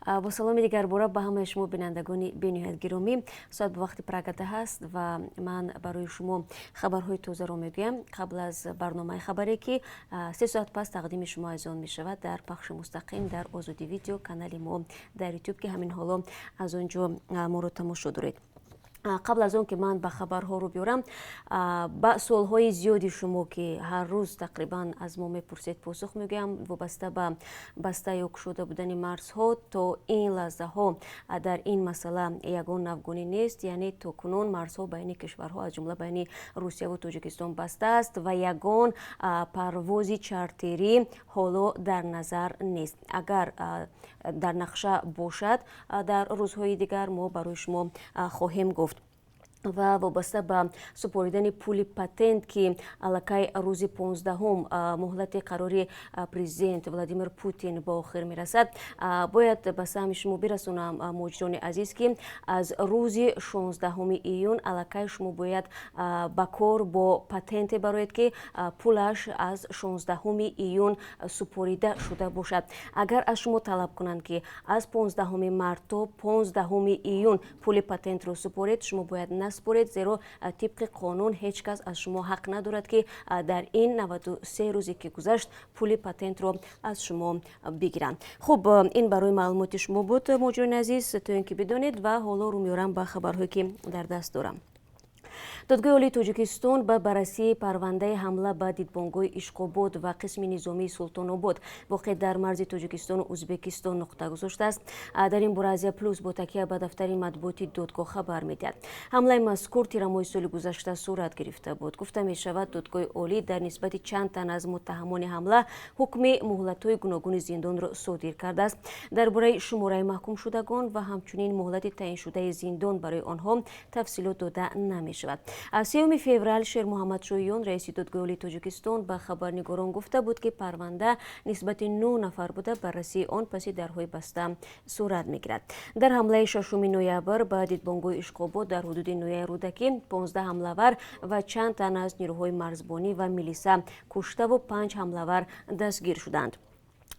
با سلام دیگر باره به همه شما بینندگان بینیت گرامی. ساعت به وقت پراگنده هست و من برای شما خبرهای تازه رو میگویم. قبل از برنامه خبری که 3 ساعت پس تقدیم شما از آن می شود در پخش مستقیم در آزادی ویدیو کانال ما در یوتیوب که همین حالا از آنجا ما رو تماشا دارید. قبل از اون که من به خبرها رو بیارم، با سوالهای زیادی شما که هر روز تقریبا از ما میپرسید پاسخ میگم وابسته به بسته یا گشوده بودن مرزها. تا این لحظه ها در این مسئله یگان نوگانی نیست، یعنی تا کنون مرزها بین کشورها از جمله بین روسیه و تاجیکستان بسته است و یگان پرواز چارتری حالا در نظر نیست. اگر در نقشه باشد در روزهای دیگر ما برای شما خواهیم گفت. و وابسته به سپاریدن پول پاتنت که الکی روز 15 مهلت قراری پرزیدنت ولادیمیر پوتین با آخر میرسد، باید به سهم شما برسونم مجران عزیز که از روز 16 ایون الکی شما باید به کار با پاتنت برایت که پولش از 16 ایون سپاریده شده باشد. اگر از شما طلب کنند که از 15 مارس تا 15 ایون پول پاتنت رو سپارید، شما باید نسپارید، زیرا طبق قانون هیچ کس از شما حق ندارد که در این 93 روزی که گذشت پول پاتنت رو از شما بگیرند. خب این برای معلومات شما بود مجرم عزیز، تا اینکه بدانید. و حالا رو میارم به خبرهایی که در دست دارم. دادگاه عالی تاجیکستان به بررسی پرونده حمله به دیدبانگاه اشقاباد و قسم نظامی سلطان آباد واقع در مرز تاجیکستان و ازبکستان نقطه گذاشته است. در این باره ازیا پلوس با تکیه به دفتر مطبوعاتی دادگاه خبر میدهد. حمله مذکور تیرماه سال گذشته صورت گرفته بود. گفته می شود دادگاه عالی در نسبت چند تن از متهمان حمله حکم مهلت‌های گوناگون زندان را صادر کرده است. درباره شماره محکوم شدگان و همچنین مهلت تعیین شده زندان برای آنها تفصیلات داده نمی شود. 3 فوریه شیر محمد شایان رئیس دادگاه عالی تاجیکستان به خبرنگاران گفته بود که پرونده نسبت 9 نفر بوده، بررسی آن پس درهای بسته صورت میگیرد. در حمله 6 نوامبر به دیدبانگاه اشقاباد در حدود نویه رودکی 15 حمله‌ور و چند تن از نیروهای مرزبانی و میلیسا کشته و 5 حمله‌ور دستگیر شدند.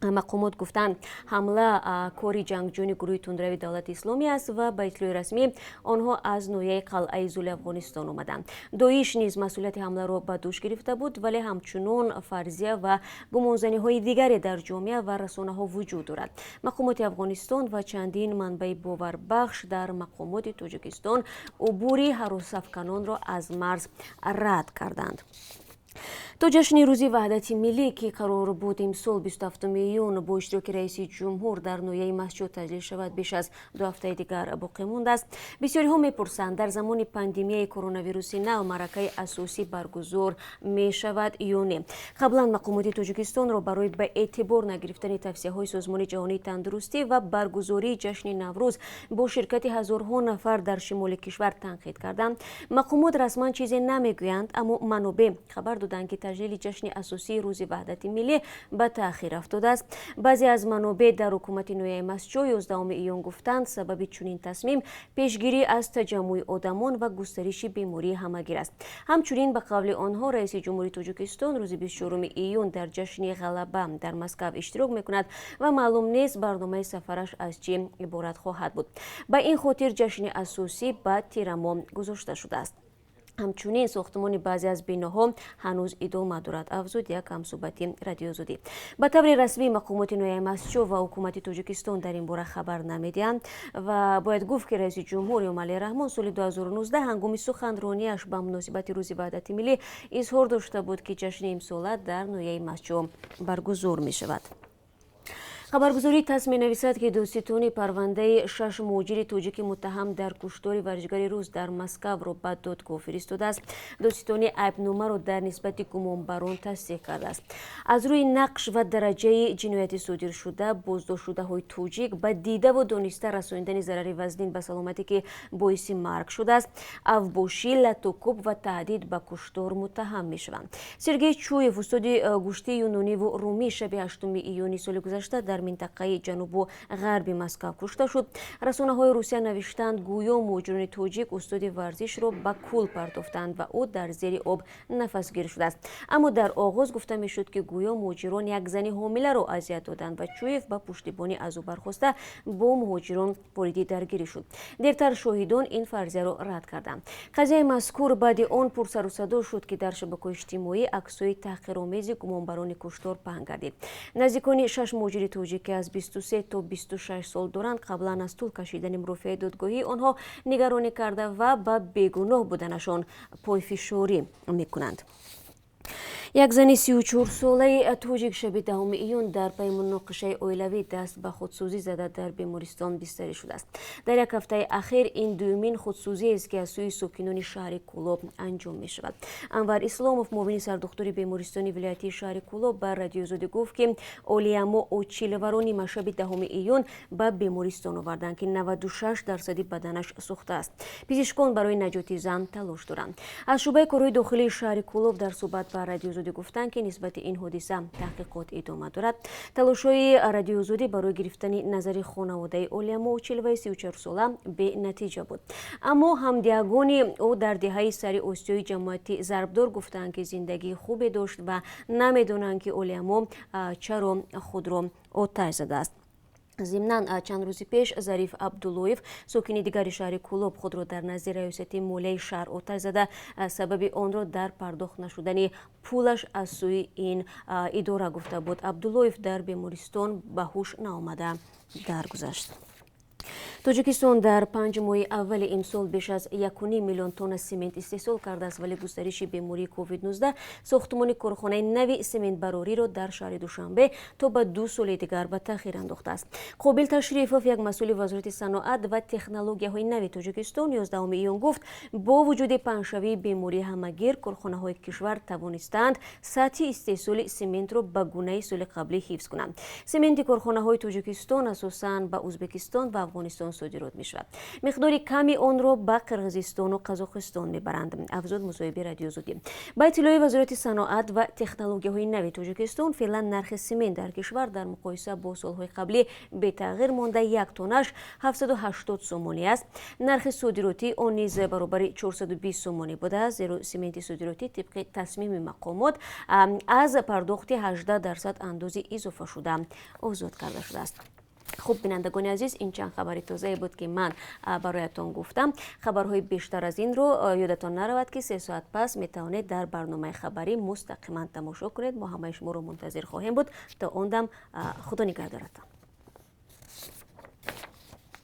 مقامات گفتند حمله کاری جنگجویان گروه تندروی دولت اسلامی است و به اطلاع رسمی آنها از نویه قلعه زول افغانستان آمدند. داعش نیز مسئولیت حمله را به دوش گرفته بود، ولی همچنان فرضیه و گمانزنی های دیگری در جامعه و رسانه ها وجود دارد. مقامات افغانستان و چندین منبع باوربخش در مقامات تاجیکستان عبور هراس‌افکنان را از مرز رد کردند. تا جشن روز وحدت ملی که قرار بود امسال 27 ایون با اشتراک رئیس جمهور در نویه مسجد تجلیل شود بیش از 2 هفته دیگر باقی مانده است. بسیاری ها میپرسند در زمان پاندمی کرونا ویروس نو معرکه اساسی برگزار می شود یا نه. قبلا مقامات تاجیکستان را برای به اعتبار نگرفتن توصیه های سازمان جهانی تندرستی و برگزاری جشن نوروز با شرکت هزارها نفر در شمال کشور تنقید کردند. مقامات رسما چیزی نمیگویند، اما منابع خبر دادند که تجلیل جشن اساسی روز وحدت ملی به تأخیر افتاده است. بعضی از منابع در حکومت نویه مسجد 11 ایون گفتند سبب چنین تصمیم پیشگیری از تجمع آدمان و گسترش بیماری همگیر است. همچنین به قول آنها رئیس جمهوری تاجیکستان روز 24 ایون در جشن غلبه در مسکو اشتراک میکند و معلوم نیست برنامه سفرش از چه عبارت خواهد بود. به این خاطر جشن اساسی به تیر ماه گذاشته شده است. همچنین ساختمان بعضی از بیناها هنوز ادامه دارد. افزود یک همصحبتی رادیو آزادی. به طور رسمی مقامات نویه مسجد و حکومت تاجیکستان در این باره خبر نمیدهند و باید گفت که رئیس جمهور امالی رحمان سال 2019 هنگام سخنرانیش به مناسبت روز وحدت ملی اظهار داشته بود که جشن امسال در نویه مسجد برگزار می شود. خبرگزاری تاس می نویسد که دادستانی پرونده 6 مهاجر تاجیک متهم در کشتار ورزشکار روس در مسکو را به دادگاه فرستاده است. دادستانی عیبنامه را در نسبت گمانبران تصدیق کرده است. از روی نقش و درجه جنایت صادر شده بازداشت شده های تاجیک به دیده و دانسته رساندن ضرر وزنین به سلامتی که باعث مرگ شده است، افباشی، لطوکوب و تهدید به کشتار متهم می شوند. سرگئی چویف استاد گوشت یونانی و رومی شب 8 ایونی سال گذشته در дар минтақаи ҷанубу ғарби Москав кушта шуд. Расонаҳои Русия навиштанд гӯё муҳоҷирони тоҷик устоди варзишро ба кӯл партофтанд ва ӯ дар зери об нафасгир шудааст. Аммо дар оғоз гуфта мешуд, ки гӯё муҳоҷирон як зани ҳомиларо азият доданд ва Чӯев ба пуштибонӣ аз ӯ бархоста бо муҳоҷирон воридӣ даргирӣ шуд. Дертар шоҳидон ин фарзияро рад карданд. Қазияи мазкур баъди он пурсару садо шуд, ки дар шабакаҳои иҷтимоӣ аксҳои таҳқиромези гумонбарони куштор паҳн гардид. Наздикони 6 муҳоҷири тоҷик, ки аз 23 то 26 сол доранд, қаблан аз тӯл кашидани мурофиаи додгоҳӣ онҳо нигаронӣ карда ва ба бегуноҳ буданашон пойфишорӣ мекунанд. Як зани 34-солаи тоҷик шаби 10 июн дар пайи муноқишаи оилавӣ даст ба худсӯзӣ зада дар бемористон бистарӣ шудааст. Дар як ҳафтаи ахир ин дуюмин худсӯзиест, ки аз сӯи сокинони шаҳри Кӯлоб анҷом мешавад. Анвар Исломов, муовини сардухтури бемористони вилоятии шаҳри Кӯлоб, ба Радиои Озодӣ гуфт, ки олиямо очилаваро нимашаби 10 июн ба бемористон оварданд, ки 96% баданаш сӯхтааст. Пизишкон барои наҷоти зан талош доранд. Аз шӯъбаи корҳои дохилии шаҳри Кӯлоб дар суҳбат ба Радиои Озодӣ гуфтанд, ки нисбати ин ҳодиса таҳқиқот идома дорад. Талошҳои Радиои Озодӣ барои гирифтани назари хонаводаи олиямо очилаваи 34-сола бенатиҷа буд. Аммо ҳамдиягони ӯ дар диҳаи сари осиёи ҷамоати зарбдор гуфтанд, ки зиндагии хубе дошт ва намедонанд, ки олиямо чаро худро оташ задааст. Зимнан чанд рӯзи пеш Зариф Абдуллоев, сокини дигари шаҳри Кӯлоб, худро дар назди раёсати молияи шаҳр оташ зада, сабаби онро дар пардохт нашудани пулаш аз сӯи ин идора гуфта буд. Абдуллоев дар бемористон ба ҳуш наомада даргузашт. Тоҷикистон дар 5 моҳи аввали имсол беш аз 1,5 миллион тонна семент истеҳсол кардааст, вале густариши бемории COVID-19 сохтмони корхонаи нави сементбарориро дар шаҳри Душанбе то ба 2 соли дигар ба таъхир андохтааст. Қобил Ташрифов, як масъули вазорати саноат ва технологияҳои нави Тоҷикистон, 11 июн гуфт, бо вуҷуди паҳншавии бемории ҳамагир, корхонаҳои кишвар тавонистанд сатҳи истеҳсоли сементро ба гунаи соли қаблӣ ҳифз кунанд. Сементи корхонаҳои Тоҷикистон асосан ба Узбекистон ва Афғонистон صادرات می‌شود. مقدار کمی آن را به قرغیزستان و قزاقستان می‌برند. افزود مصاحبه رادیو آزادی. با اطلاع وزارت صنعت و تکنولوژی‌های نو تاجیکستان، فعلا نرخ سمنت در کشور در مقایسه با سال‌های قبلی به تغییر مانده، یک تونش 780 سومانی است. نرخ صادراتی آن نیز برابر 420 سومانی بوده است، زیرا سمنت صادراتی طبق تصمیم مقامات از پرداخت 18% اندازه اضافه شده آزاد کرده شده است. خوب بینندگان عزیز، این چند خبر تازه بود که من برایتان گفتم. خبرهای بیشتر از این رو یادتان نرود که 3 ساعت پس میتوانید در برنامه خبری مستقیما تماشا کنید. ما همه شما رو منتظر خواهیم بود. تا اون دم خدا نگهدارتان.